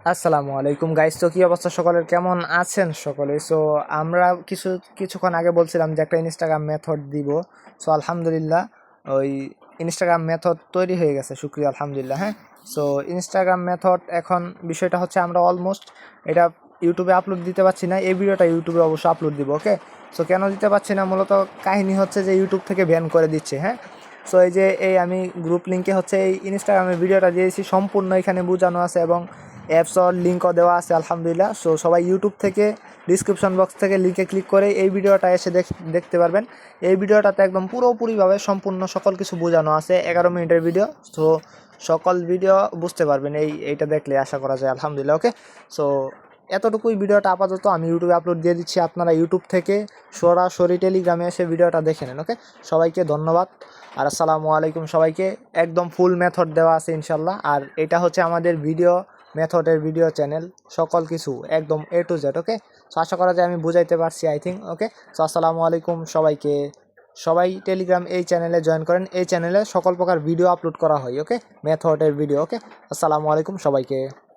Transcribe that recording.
আসসালামু আলাইকুম গাইস, তো কি অবস্থা সকলের, কেমন আছেন সকলে? সো আমরা কিছুক্ষণ আগে বলছিলাম যে একটা ইনস্টাগ্রাম মেথড দিব। সো আলহামদুলিল্লাহ ওই ইনস্টাগ্রাম মেথড তৈরি হয়ে গেছে, শুক্রিয়া আলহামদুলিল্লাহ। হ্যাঁ, সো ইনস্টাগ্রাম মেথড এখন বিষয়টা হচ্ছে আমরা অলমোস্ট এটা ইউটিউবে আপলোড দিতে পারছি না। এই ভিডিওটা ইউটিউবে অবশ্যই আপলোড দিব। ওকে, সো কেন দিতে পারছি না, মূলত কাহিনী হচ্ছে যে ইউটিউব থেকে ব্যান করে দিচ্ছে। হ্যাঁ, সো এই যে আমি গ্রুপ লিঙ্কে হচ্ছে এই ইনস্টাগ্রামের ভিডিওটা দিয়েছি, সম্পূর্ণ এখানে বোঝানো আছে এবং অ্যাপসর লিঙ্কও দেওয়া আছে আলহামদুলিল্লাহ। সো সবাই ইউটিউব থেকে ডিসক্রিপশন বক্স থেকে লিঙ্কে ক্লিক করে এই ভিডিওটা এসে দেখতে পারবেন। এই ভিডিওটাতে একদম পুরোপুরিভাবে সম্পূর্ণ সকল কিছু বোঝানো আছে, 11 মিনিটের ভিডিও। সো সকল ভিডিও বুঝতে পারবেন এইটা দেখলে, আশা করা যায় আলহামদুলিল্লাহ। ওকে, সো এতটুকুই ভিডিওটা আপাতত আমি ইউটিউবে আপলোড দিয়ে দিচ্ছি, আপনারা ইউটিউব থেকে সরাসরি টেলিগ্রামে এসে ভিডিওটা দেখে নেন। ওকে, সবাইকে ধন্যবাদ আর আসসালামু আলাইকুম সবাইকে। একদম ফুল মেথড দেওয়া আছে ইনশাল্লাহ। আর এটা হচ্ছে আমাদের ভিডিও মেথডের ভিডিও চ্যানেল, সকল কিছু একদম A to Z। Okay, so আশা করা যায় আমি বুঝাইতে পারছি, আই থিঙ্ক। ওকে, সো আসসালামু আলাইকুম সবাইকে। সবাই টেলিগ্রাম এই চ্যানেলে জয়েন করেন, এই চ্যানেলে সকল প্রকার ভিডিও আপলোড করা হয়। ওকে, মেথডের ভিডিও। ওকে, আসসালামু আলাইকুম সবাইকে।